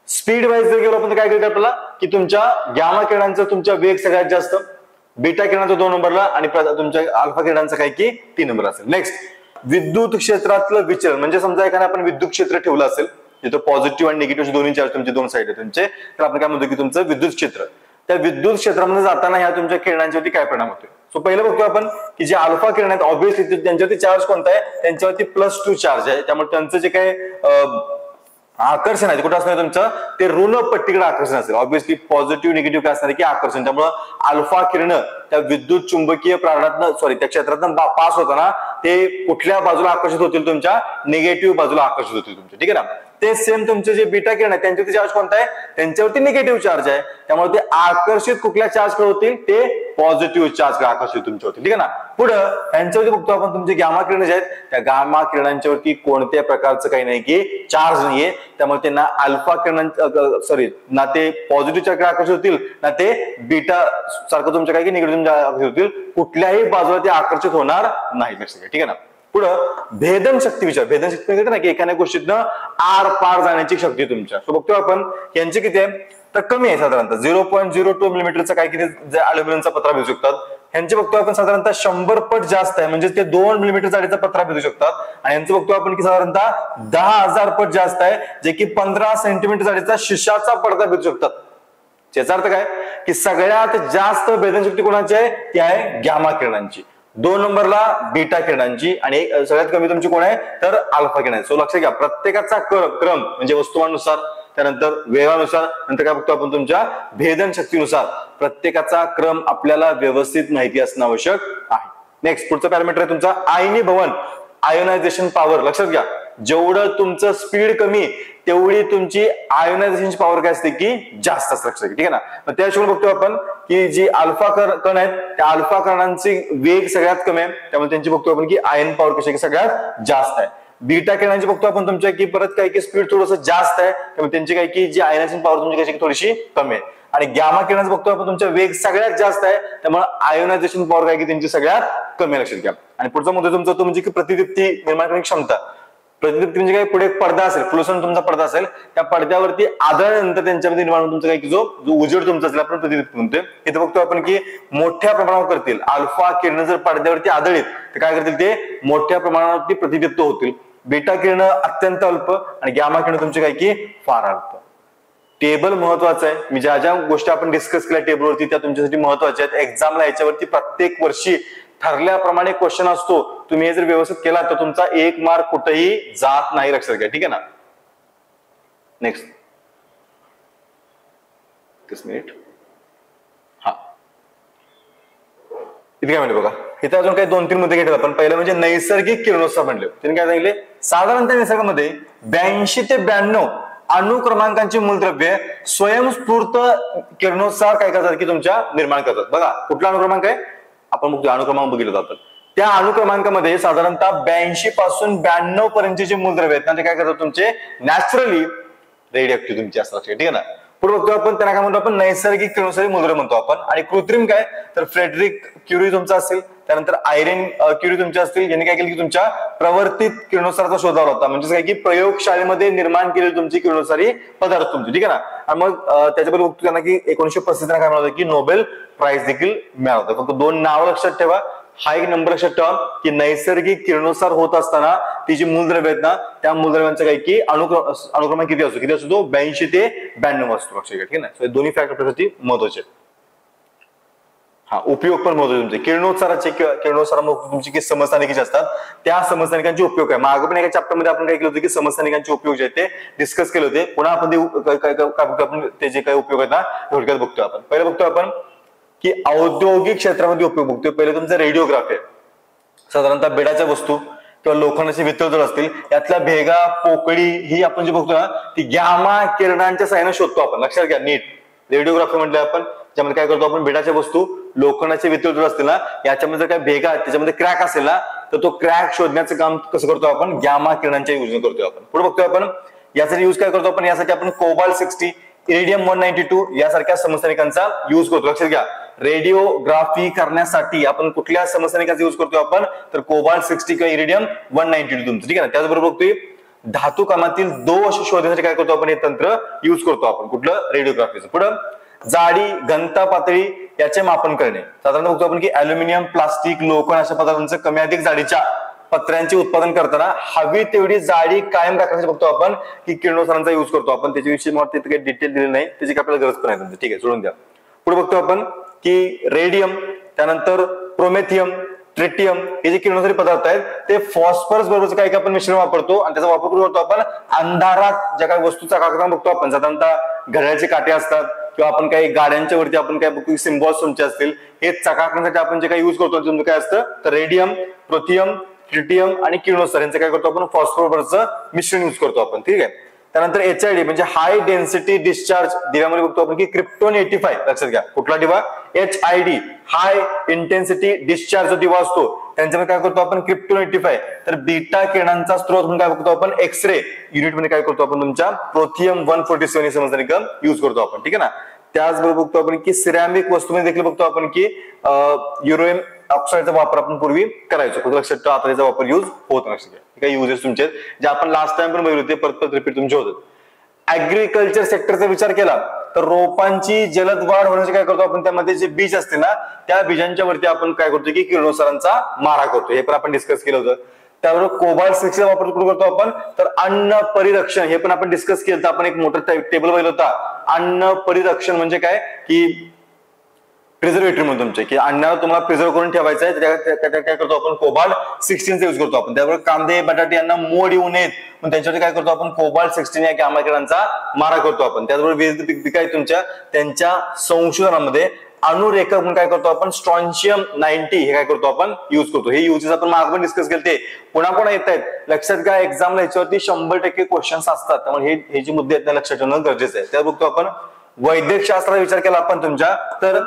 स्पीड वाईज जर गेलो आपण तर काय कळतं आपल्याला की तुमच्या गॅमा किरणांचं तुमचा वेग सगळ्यात जास्त, बीटा किरणांचा 2 नंबरला आणि तुमच्या अल्फा किरणांचं काय की 3 नंबर असेल. नेक्स्ट विद्युत क्षेत्रातलं विचलन, म्हणजे समजा एखादं आपण विद्युत क्षेत्र ठेवलं असेल जिथं पॉझिटिव्ह आणि निगेटिव्ह दोन्ही चार्ज तुमचे 2 साईड आहेत तुमचे, तर आपण काय म्हणतो की तुमचं विद्युत क्षेत्र. त्या विद्युत क्षेत्रामध्ये जाताना ह्या तुमच्या किरणांच्यावरती काय परिणाम होतोय. सो पहिलं बघतो आपण की जे अल्फा किरण आहेत ऑब्व्हियसली त्यांच्यावरती चार्ज कोणता आहे? त्यांच्यावरती +2 चार्ज आहे. त्यामुळे त्यांचं जे काय आकर्षण आहे कुठं असणार तुमचं ते ऋण पट्टीकडे आकर्षण असेल. ऑब्व्हियसली पॉझिटिव्ह निगेटिव्ह काय असणार की आकर्षण. त्यामुळे अल्फा किरण त्या विद्युत चुंबकीय प्रारणातनं सॉरी त्या क्षेत्रातनं पास होताना ते कुठल्या बाजूला आकर्षित होतील? तुमच्या निगेटिव्ह बाजूला आकर्षित होतील तुमच्या. ठीक आहे ना. ते सेम तुमचे जे बीटा किरण आहे त्यांच्यावरती चार्ज कोणता आहे? त्यांच्यावरती निगेटिव्ह चार्ज आहे. त्यामुळे ते आकर्षित कुठल्या चार्ज कडे होतील? ते पॉझिटिव्ह चार्ज आकर्षित तुमच्यावरती. ठीक आहे ना. पुढे यांच्यावरती बघतो आपण तुमचे गॅमा किरण जे आहेत त्या गॅमा किरणांच्यावरती कोणत्या प्रकारचं काही नाही की चार्ज नाहीये. त्यामुळे त्यांना अल्फा किरण सॉरी ना ते पॉझिटिव्ह चार्ज आकर्षित होतील ना ते बीटा सारखं तुमच्या काही निगेटिव्ह आकर्षित होतील. कुठल्याही बाजूला ते आकर्षित होणार नाही. लक्षात घ्या. ठीक आहे ना. पुढं भेदन शक्ती विचार. भेदन शक्ती म्हणजे ना की एखाद्या गोष्टीतनं आर पार जाण्याची शक्ती तुमच्या. सो बघतो आपण यांची किती आहे तर कमी आहे साधारणतः 0.02 मिलीमीटरचा काय किती अल्युमिनियमचा पत्रा भेटू शकतात. ह्यांचे बघतो आपण साधारणतः 100 पट जास्त आहे, म्हणजे ते 2 मिलीमीटर जाडीचा पत्रा भेटू शकतात. आणि यांचं बघतो आपण की साधारणतः 10,000 पट जास्त आहे, जे की 15 सेंटीमीटर जाडीचा शिशाचा पडदा भेटू शकतात. याचा अर्थ काय की सगळ्यात जास्त भेदनशक्ती कोणाची आहे? ती आहे गॅमा किरणांची. 2 नंबरला बीटा किरणांची आणि सगळ्यात कमी तुमची कोण आहे तर अल्फा किरण. सो लक्षात घ्या प्रत्येकाचा क्रम म्हणजे वस्तुमानानुसार त्यानंतर वेगानुसार, नंतर काय बघतो आपण तुमच्या भेदन शक्तीनुसार. प्रत्येकाचा क्रम आपल्याला व्यवस्थित माहिती असणं आवश्यक आहे. नेक्स्ट पुढचा पॅरामीटर आहे तुमचा आयनी भवन, आयोनायझेशन पॉवर. लक्षात घ्या, जेवढं तुमचं स्पीड कमी तेवढी तुमची आयोनायझेशनची पॉवर काय असते की जास्त असते. लक्षात घ्या, ठीक आहे ना. मग त्याशिवाय बघतो आपण की जी अल्फा कण आहेत त्या अल्फा कणांची वेग सगळ्यात कमी आहे, त्यामुळे त्यांची बघतो आपण की आयन पॉवर कशी सगळ्यात जास्त आहे. बीटा किरणांची बघतो आपण तुमच्या की परत काय की स्पीड थोडंसं जास्त आहे, त्यामुळे त्यांची काय की जी आयनायझेशन पॉवर तुमची कशी थोडीशी कमी आहे. आणि गॅमा किरणांचं बघतो आपण तुमच्या वेग सगळ्यात जास्त आहे, त्यामुळे आयोनायझेशन पॉवर काय की त्यांची सगळ्यात कमी आहे. लक्षात घ्या. आणि पुढचा मुद्दा तुमचा तो म्हणजे की प्रतिदीप्ती निर्माण करण्याची क्षमता. प्रतिदीप्ती म्हणजे काय, पुढे एक पडदा असेल, फ्लोरोसेंट तुमचा पडदा असेल, त्या पडद्यावरती आदळल्यानंतर त्यांच्यामध्ये निर्माण तुमचा काय की जो उजेड तुमचा असेल आपण प्रतिदीप्ती म्हणतोय. इथे बघतो आपण की मोठ्या प्रमाणावर करतील. अल्फा किरण जर पडद्यावरती आदळीत तर काय करतील, ते मोठ्या प्रमाणावरती प्रतिदीप्त होतील. बीटा किरण अत्यंत अल्प आणि गॅमा किरण तुमचे काय की फार अल्प. टेबल महत्वाचं आहे. मी ज्या ज्या गोष्टी आपण डिस्कस केल्या टेबलवरती त्या तुमच्यासाठी महत्वाच्या आहेत. एक्झामला याच्यावरती प्रत्येक वर्षी ठरल्याप्रमाणे क्वेश्चन असतो. तुम्ही हे जर व्यवस्थित केला तर तुमचा 1 मार्क कुठेही जात नाही. लक्षात घ्या, ठीक आहे ना. Next minute. हा इथे काय म्हणले बघा, इथे अजून काही 2-3 मुद्दे घेतले आपण. पहिलं म्हणजे नैसर्गिक किरणोत्सर्ग म्हणले. त्यांनी काय सांगितले, साधारणतः निसर्गामध्ये 82 ते 92 अणुक्रमांकांची मूलद्रव्ये स्वयंस्फूर्त किरणोत्सार काय करतात की तुमच्या निर्माण करतात. बघा कुठला अणुक्रमांक आहे, आपण बघतो अणुक्रमांक बघितलं आपण. त्या अणुक्रमांकामध्ये साधारणतः 82 पासून 92 पर्यंतचे जे मूलद्रव्य आहेत ना ते काय करतात तुमचे नॅचरली रेडिएक्टिव्ह तुमचे असतात. ठीक आहे ना. पुढे बघतो आपण त्यांना काय म्हणतो आपण नैसर्गिक किरणोत्सारी मूलद्रव्य म्हणतो आपण. आणि कृत्रिम काय तर फ्रेडरिक क्युरी तुमचा असेल, त्यानंतर आयरेन क्युरी तुमच्या असतील, यांनी काय केलं की तुमच्या प्रवर्तित किरणोत्साराचा शोध लावला होता. म्हणजे काय की प्रयोगशाळेमध्ये निर्माण केलेली तुमची किरणोत्सारी पदार्थ तुमची. ठीक आहे ना. आणि मग त्याच्याबद्दल बघतो त्यांना की 1935 काय मिळालं की नोबेल प्राइज देखील मिळालं. फक्त 2 नावं लक्षात ठेवा. हा एक नंबर लक्षात ठेवा की नैसर्गिक किरणोत्सार होत असताना ती जी मूलद्रव्य आहेत ना त्या मूलद्रव्यांचा काय की अनुक्रमांक किती असतो तो 82 ते 92 असतो. लक्षात घ्या, ठीक आहे ना. दोन्ही फॅक्टर आपल्यासाठी महत्वाचे. हा उपयोग पण महत्वाचे तुमचे किरणोत्सारामुळे तुमची की समस्थानिकांची असतात त्या समस्थानिकांचे उपयोग काय. मागे पण एका चॅप्टर मध्ये आपण काय केलं होतं की समस्थानिकांचे उपयोग जे आहेत ते डिस्कस केले होते. पुन्हा आपण ते जे काही उपयोग आहेत ना थोडक्यात बघतोय आपण. पहिलं बघतोय आपण की औद्योगिक क्षेत्रामध्ये उपयोग बघतोय. पहिले तुमचं रेडिओग्राफी आहे. साधारणतः बेडाच्या वस्तू किंवा लोखंडाची वितळजळ असतील यातल्या भेगा पोकळी ही आपण जे बघतो ना ती गॅमा किरणांच्या साहाय्याने शोधतो आपण. लक्षात घ्या नीट. रेडिओग्राफी म्हटलं आपण ज्यामध्ये काय करतो आपण बेडाच्या वस्तू लोखंडाचे वितळजळ असतील ना याच्यामध्ये जर काय भेगा त्याच्यामध्ये क्रॅक असेल ना तर तो क्रॅक शोधण्याचं काम कसं करतो आपण गॅमा किरणांच्या यूज करतोय आपण. पुढे बघतोय आपण यासाठी यूज काय करतो आपण यासाठी आपण कोबाल्ट 60 इरिडियम 192 यासारख्या समस्थानिकांचा यूज करतो. लक्षात घ्या रेडिओग्राफी करण्यासाठी आपण कुठल्या समस्थानिकांचा यूज करतोय आपण तर कोबाल्ट 60 किंवा इरिडियम 192 तुमचं. ठीक आहे ना. त्याचबरोबर बघतोय धातू कामातील दोष शोधण्यासाठी काय करतो आपण हे तंत्र यूज करतो आपण कुठलं रेडिओग्राफीचं. पुढं जाडी घनता पातळी याचे मापन करणे. साधारणतः बघतो आपण की अल्युमिनियम प्लास्टिक लोखंड अशा पदार्थांचं कमी अधिक जाडीच्या पत्र्यांचे उत्पादन करताना हवी तेवढी जाडी कायम राखण्यासाठी बघतो आपण की किरणोत्सारांचा यूज करतो आपण. त्याच्याविषयी मला तिथे काही डिटेल दिले नाही त्याची आपल्याला गरज पण आहे तुमची. ठीक आहे सोडून द्या. पुढे बघतो आपण की रेडियम त्यानंतर प्रोमेथियम ट्रिटियम हे जे किरणोत्सारी पदार्थ आहेत ते फॉस्फरस बरोबर काही आपण मिश्रण वापरतो आणि त्याचा वापर करून करतो आपण अंधारात ज्या काही वस्तूचा आकार बघतो आपण. साधारणतः घड्याळाचे काटे असतात किंवा आपण काही गाड्यांच्या वरती आपण काय बघतो सिम्बॉल्स तुमचे असतील हे चकाकण्यासाठी आपण जे काही यूज करतो तुमचं काय असतं तर रेडियम प्रोथियम ट्रिटियम आणि किरणोत्सार यांचं काय करतो आपण फॉस्फरसचं मिश्रण यूज करतो आपण. ठीक आहे. त्यानंतर HID म्हणजे हाय डेन्सिटी डिस्चार्ज दिव्यामध्ये बघतो आपण की क्रिप्टॉन 85. लक्षात घ्या कुठला दिवा HID हाय इंटेन्सिटी डिस्चार्ज जो दिवा असतो त्यांच्यामध्ये काय करतो आपण क्रिप्टॉन 85. तर बीटा किरणांचा स्त्रोत म्हणून काय बघतो आपण एक्सरे युनिट मध्ये काय करतो आपण तुमच्या प्रोथियम 147 ही समस्थानिक यूज करतो आपण. ठीक आहे ना. त्याचबरोबर बघतो आपण की सिरॅमिक वस्तूमध्ये देखील बघतो आपण की युरेनियम ऑक्साईडचा वापर आपण पूर्वी करायचो. लक्षात ठेवा आता त्याचा वापर यूज होत नसतो. काही युजेस तुमचे जे आपण लास्ट टाइम पण बघितले होते परत रिपीट तुमचे होतात. ऍग्रिकल्चर सेक्टरचा विचार केला तर रोपांची जलद वाढ होण्याचे काय करतो आपण त्यामध्ये जे बीज असते ना त्या बीजांच्या वरती आपण काय करतो की किरणोत्सारांचा मारा करतो. हे पण आपण डिस्कस केलं होतं. त्याबरोबर कोबाल्ट 60चा वापर कुठे करतो आपण तर अन्न परिरक्षण हे पण आपण डिस्कस केलं. आपण एक मोठं टेबल बघितलं होता. अन्न परिरक्षण म्हणजे काय की प्रिझर्वेटिव्ह म्हणून तुमचे की अन्नाला तुम्हाला प्रिझर्व करून ठेवायचं आहे, त्यात काय करतो आपण कोबाल्ट 16 यूज करतो आपण. त्याबरोबर कांदे बटाटे यांना मोड येऊ नयेत म्हणून त्यांच्यावरती काय करतो आपण कोबाल्ट 16 या गॅमा किरणांचा मारा करतो आपण. त्याचबरोबर विविध पिकं आहेत तुमच्या त्यांच्या संशोधनामध्ये अणुरेखक म्हणून काय करतो आपण स्ट्रॉन्शियम 90 हे काय करतो आपण युज करतो. हे युजेस आपण मागे पण डिस्कस केले, पुन्हा पुन्हा येत आहेत लक्षात घ्या. एक्झामला याच्यावरती 100% क्वेश्चन्स असतात, त्यामुळे हे जी मुद्दे आहेत त्या लक्षात ठेवणं गरजेचं आहे. त्या बघतो आपण वैद्यकशास्त्राचा विचार केला आपण तुमच्या तर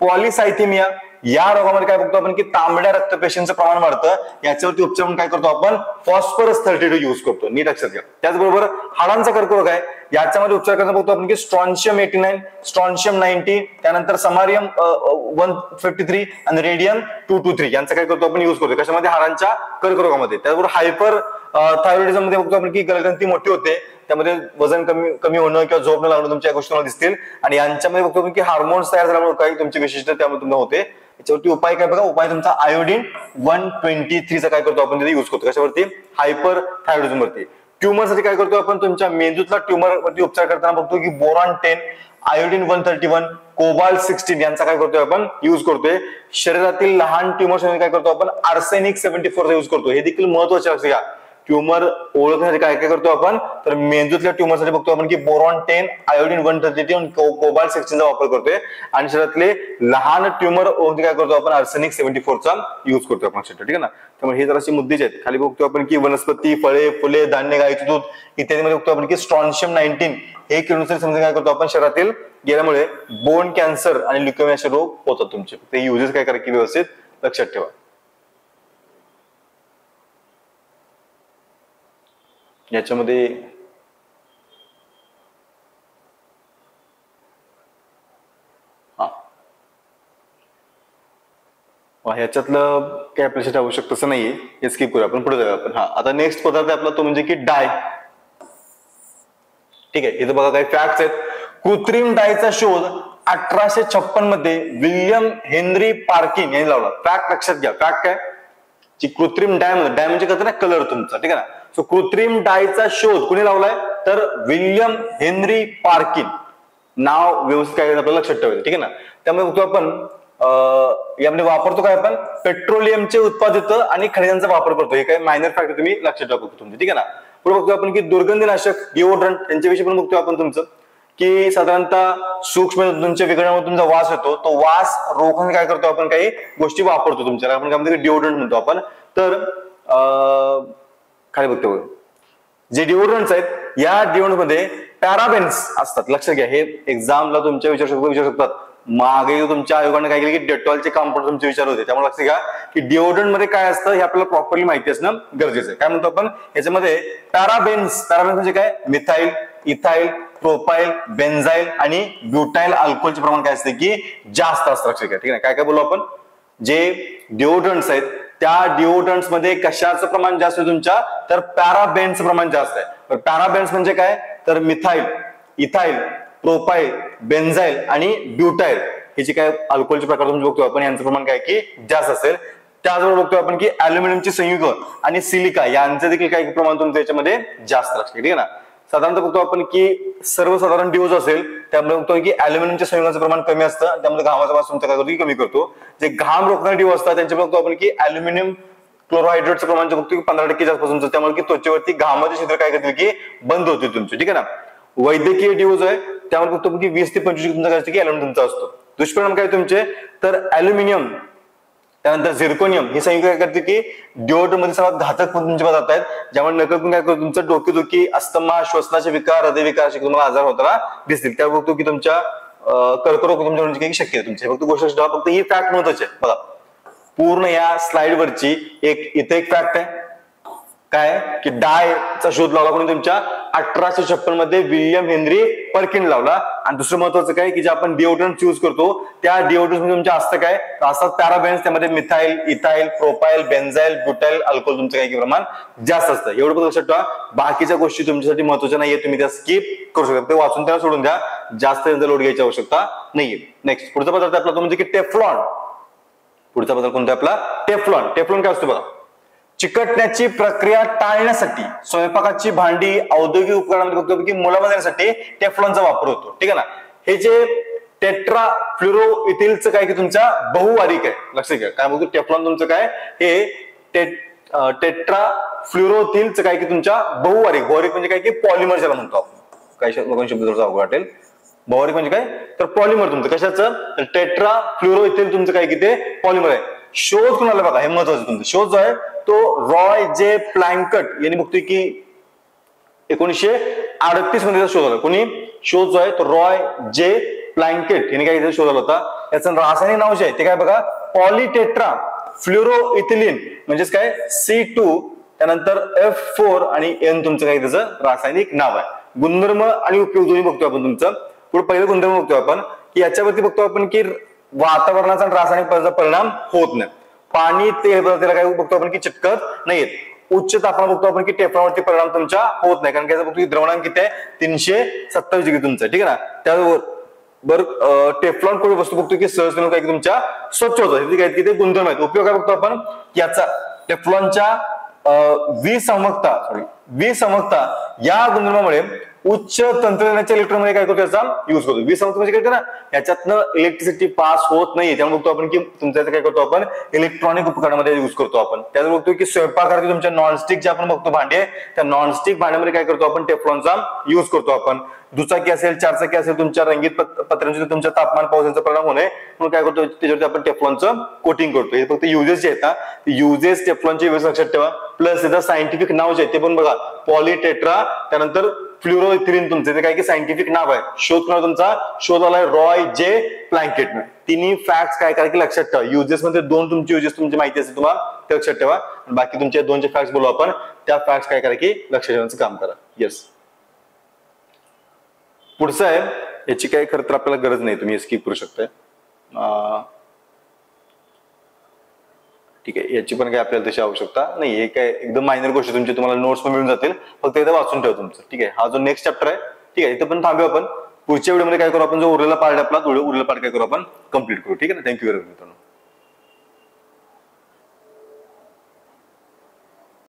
पॉलिसायथेमिया या रोगामध्ये काय बघतो आपण की तांबड्या रक्तपेशींचं प्रमाण वाढतं, याच्यावरती उपचार म्हणून काय करतो आपण फॉस्फरस 32 यूज करतो, नीट लक्षात घ्या. त्याचबरोबर हाडांचा कर्करोग आहे, याच्यामध्ये उपचार करताना बघतो आपण की स्ट्रॉन्शियम 89, स्ट्रॉन्शियम 90, त्यानंतर समारियम 153 आणि रेडियम 223 यांचा काय करतो आपण युज करतो कशामध्ये हाडांच्या कर्करोगामध्ये. त्याचबरोबर हायपर थायरॉइडिझम मध्ये बघतो आपण की गलग्रंथी मोठी होते, त्यामध्ये वजन कमी होणं किंवा झोप न लागणं तुमच्या गोष्टी तुम्हाला दिसतील. आणि यांच्यामध्ये बघतो आपण की हार्मोन्स तयार झाल्यामुळे काही तुमची विशिष्ट त्यामुळे तुम्हाला होते. याच्यावरती उपाय काय बघा, उपाय तुमचा आयोडीन 123 चा काय करतो आपण तिथे युज करतो कशावरती हायपर थायरॉइडिझम वरती. ट्युमर साठी काय करतो आपण तुमच्या मेंदूतला ट्युमर वरती उपचार करताना बघतो की बोरॉन 10, आयोडीन 131, कोबाल्ट 16 यांचा काय करतोय आपण युज करतोय. शरीरातील लहान ट्युमर काय करतो आपण आर्सेनिक 74 चा युज करतो. हे देखील महत्वाचे लक्षात घ्या. ट्युमर ओळखण्यासाठी काय काय करतो आपण तर मेंदूतल्या ट्युमरसाठी बघतो आपण की बोरॉन 10, आयोडीन 132 आणि कोबाल्ट 16 चा वापर करतोय. आणि शरीरातले लहान ट्युमर ओळखण्यासाठी काय करतो आपण आर्सेनिक 74 चा युज करतो आपण, ठीक आहे ना. त्यामुळे हे जराशी मुद्दे आहेत. खाली बघतो आपण की वनस्पती, फळे, फुले, धान्य, गायीचे दूध इत्यादीमध्ये बघतो आपण की स्ट्रॉन्शियम 19 हे किरणोत्सर्गी समजा काय करतो आपण शरीरातील गेल्यामुळे बोन कॅन्सर आणि ल्युकेमियाचे रोग होतात तुमचे. ते युजेस काय करा की व्यवस्थित लक्षात ठेवा. याच्यामध्ये ह्याच्यातलं काय आपल्यासाठी आवश्यक तसं नाहीये, हे स्किप करूया आपण, पुढे जाऊया आपण. आता नेक्स्ट पदार्थ आपला तो म्हणजे की डाय. ठीक आहे, इथं बघा काही फॅक्ट्स आहेत. कृत्रिम डायचा शोध 1856 मध्ये विल्यम हेनरी पार्किन यांनी लावला. फॅक्ट लक्षात घ्या. फॅक्ट काय जी कृत्रिम डाय म्हणजे कसं ना कलर तुमचा, ठीक आहे ना. सो कृत्रिम डायचा शोध कोणी लावलाय तर विल्यम हेनरी पार्किन. नाव व्यवस्थित काय आपल्याला लक्षात ठेवायचं, ठीक आहे ना. त्यामुळे बघतो आपण यामध्ये वापरतो काय आपण पेट्रोलियमचे उत्पादित आणि खनिजांचा वापर करतो. हे काय मायनर फॅक्टर तुम्ही लक्षात ठेवा तुमचे, ठीक आहे ना. पुढे बघतो आपण की दुर्गंधीनाशक डिओड्रंट यांच्याविषयी पण बघतो आपण तुमचं की साधारणतः सूक्ष्म जंतूंच्या विघटनामुळे तुमचा वास येतो, तो वास रोखण्यासाठी काय करतो आपण काही गोष्टी वापरतो तुमच्या, आपण काय म्हणतो डिओड्रंट म्हणतो आपण. तर खाली बघतो जे डिओड्रंट्स आहेत या डिओड्रंट मध्ये पॅराबेन्स असतात. लक्षात घ्या, हे एक्झामला तुमच्या विचारू शकतात. मागे तुमच्या आयोगाने काय केलं की डेटॉलचे कंपाऊंड तुमचे विचार होते, त्यामुळे लक्षात घ्या की डिओड्रंट मध्ये काय असतं हे आपल्याला प्रॉपरली माहिती असणं गरजेचं आहे. काय म्हणतो आपण याच्यामध्ये पॅराबेन्स म्हणजे काय मिथाइल, इथाइल, प्रोपाइल, बेन्झाइल आणि ब्युटाइल अल्कोहोलचे प्रमाण काय असते की जास्त असतं. लक्षात घ्या, ठीक आहे. काय काय बोलू आपण जे डिओड्रंट्स आहेत त्या डिओड्रंट्स मध्ये कशाचं प्रमाण जास्त आहे तुमच्या तर पॅराबेन्सचं प्रमाण जास्त आहे. पॅराबेन्स म्हणजे काय तर मिथाइल, इथाइल, प्रोपाइल, बेन्झाइल आणि ब्युटाइल हे जे काय अल्कोहोलचे प्रकार तुम्ही बघतो आपण यांचं प्रमाण काय की जास्त असेल. त्याचबरोबर बघतो आपण की अल्युमिनियमची संयुग आणि सिलिका यांचं देखील काही प्रमाण तुमचं याच्यामध्ये जास्त लक्षात, ठीक आहे ना. साधारणतः बघतो आपण की सर्वसाधारण डिओज असेल त्यामुळे बघतो की अल्युमिनियमच्या संयुगाचं प्रमाण कमी असतं, त्यामुळे घामाचा वास तुमचा काय करतो कमी करतो. जे घाम रोखणारे डिओ असतात त्यांचे बघतो आपण की अल्युमिनियम क्लोराहायड्रेटचं प्रमाण बघतो की 15% जास्त पासून, त्यामुळे की त्वचेवरती घामाचे छिद्र काय करतील की बंद होते तुमचे, ठीक आहे ना. वैद्यकीय डिओज आहे त्यामुळे बघतो की 20 ते 25 तुमचा काय असतं की अल्युमिनियम तुमचा असतो. दुष्परिणाम काय तुमचे तर अल्युमिनियम त्यानंतर झिर्कोनियम ही संयुक्त काय करते की डिओड्रंट मध्ये सर्वात घातक तुमचे पदार्थ आहेत, ज्यामुळे नकळत काय करतो तुमचं डोकेदुखी, अस्थमा, श्वसनाचे विकार, हृदयविकार असे तुम्हाला आजार होताना दिसतील. त्या बघतो की तुमच्या कर्करोग तुमच्या होण्याची काही शक्यता आहे तुमची. फक्त गोष्ट फक्त ही फॅक्ट महत्वाची आहे. बघा पूर्ण या स्लाइड वरची इथे एक फॅक्ट आहे काय की डायचा शोध लावला कोणी तुमच्या 1856 मध्ये विल्यम हेनरी पर्किन लावला. आणि दुसरं महत्वाचं काय की जे आपण डिओड्रंट यूज करतो त्या डिओड्रंट मध्ये तुमच्या असतं काय असतात पॅराबेन्स, त्यामध्ये methyl, ethyl, propyl, benzyl, butyl alcohol तुमचं काही प्रमाण जास्त असतं. एवढं पण लक्षात ठेवा. बाकीच्या गोष्टी तुमच्यासाठी महत्वाच्या नाहीये, तुम्ही त्या स्किप करू शकता, ते वाचून त्याला सोडून द्या, जास्त लोड घ्यायची आवश्यकता नाहीये. नेक्स्ट पुढचा पदार्थ आपला तो म्हणजे की टेफ्लॉन. पुढचा पदार्थ कोणता आपला टेफ्लॉन. टेफ्लॉन काय असतो बघा, चिकटण्याची प्रक्रिया टाळण्यासाठी स्वयंपाकाची भांडी, औद्योगिक उपकरणांमध्ये बघतो की मुलाबाजारासाठी टेफ्लॉनचा वापर होतो, ठीक आहे ना. हे जे टेट्रा फ्लोरो इथिलचं काय की तुमच्या बहुवारिक आहे, लक्षात घ्या. काय म्हणतो टेफ्लॉन तुमचं काय हे टेट्रा फ्लोरोथिलचं काय की तुमच्या बहुवारिक. बहुवारिक म्हणजे काय की पॉलिमर ज्याला म्हणतो आपण. काही लोकांना शब्द थोडासा अवघड वाटेल. बहुवारिक म्हणजे काय तर पॉलिमर तुमचं कशाचं तर टेट्रा फ्लोरो इथिल तुमचं काय की ते पॉलिमर आहे. शोध कोणाला बघा हे महत्वाचं तुमचं. शोध जो आहे तो रॉय जे प्लँकट यांनी बघतोय की 1938 मध्ये शोध आला. कोणी शोध जो आहे तो रॉय जे प्लँकेट यांनी काय शोध आला होता. याचं रासायनिक नाव जे आहे ते काय बघा पॉलिटेट्रा फ्लोरो इथिलीन म्हणजेच काय C2 त्यानंतर F4 आणि N तुमचं काय त्याचं रासायनिक नाव आहे. गुणधर्म आणि उपयोग दोन्ही बघतोय आपण तुमचं. पुढे पहिलं गुणधर्म बघतोय आपण की याच्यावरती बघतो आपण की वातावरणाचा आणि रासायनिक परिणाम होत नाही. पाणी तेल त्याला काय बघतो आपण की चिटकत नाहीत. उच्च तापमान बघतो आपण की टेफ्लॉनवरती परिणाम तुमच्या होत नाही कारण की बघतो की द्रवणांक किती आहे 327 डिग्री तुमचं ठीक आहे ना. त्याबरोबर टेफ्लॉन कोणती वस्तू बघतो की सहज काय तुमच्या स्वच्छ होतं काय की ते गुणधर्म आहेत. उपयोग काय बघतो आपण याचा टेफ्लॉनच्या विसंवाहकता या गुणधर्मामुळे उच्च तंत्रज्ञानाच्या इलेक्ट्रॉनमध्ये काय करतो याचा युज करतो. विसंवाहकता म्हणजे काय ना याच्यातनं इलेक्ट्रिसिटी पास होत नाहीये त्यामुळे बघतो आपण की तुमच्या काय करतो आपण इलेक्ट्रॉनिक उपकरणामध्ये युज करतो आपण. त्यात बघतो की स्वयंपाकघरात तुमच्या नॉनस्टिक जे आपण बघतो भांडे त्या नॉनस्टिक भांड्यामध्ये काय करतो आपण टेफ्लॉनचा युज करतो आपण. दुचाकी असेल चारचाकी असेल तुमच्या रंगीत पत्र्यांचे तुमच्या तापमान पावसाचा परिणाम होणे म्हणून काय करतो त्याच्यावरती आपण टेफ्लॉनचं कोटिंग करतो. हे फक्त युजेस जे आहेत ना युजेस टेफ्लॉनचे व्यवस्थित लक्षात ठेवा. प्लस त्याचं सायंटिफिक नाव जे आहे ते पण बघा पॉलिटेट्रा त्यानंतर फ्लोरोइथिलीन तुमचे ते काय की सायंटिफिक नाव आहे. शोध कोणा तुमचा शोध आलाय रॉय जे प्लँकेट. तिन्ही फॅक्ट्स काय करा की लक्षात ठेवा. युजेस मध्ये दोन तुमचे युजेस तुमची माहिती असेल तुम्हाला ते लक्षात ठेवा. बाकी तुमचे दोन जे फॅक्ट्स बोलू आपण त्या फॅक्ट्स काय करा की लक्षात ठेवण्याचं काम करा. येस पुढचं आहे याची काही खरं तर आपल्याला गरज नाही तुम्ही स्किप करू शकताय. ठीक आहे याची पण काही आपल्याला तशी आवश्यकता नाही. हे काय एकदम मायनर गोष्टी तुमची तुम्हाला नोट्स पण मिळून जातील फक्त एकदा वाचून ठेवा तुमचं. ठीक आहे हा जो नेक्स्ट चॅप्टर आहे ठीक आहे इथं पण थांबू आपण. पुढच्या व्हिडिओमध्ये काय करू आपण जो उरलेला पार्ट आपला उरलेला पार्ट काय करू आपण कम्प्लीट करू. ठीक आहे ना. थँक्यू व्हेरी मच मित्रांनो.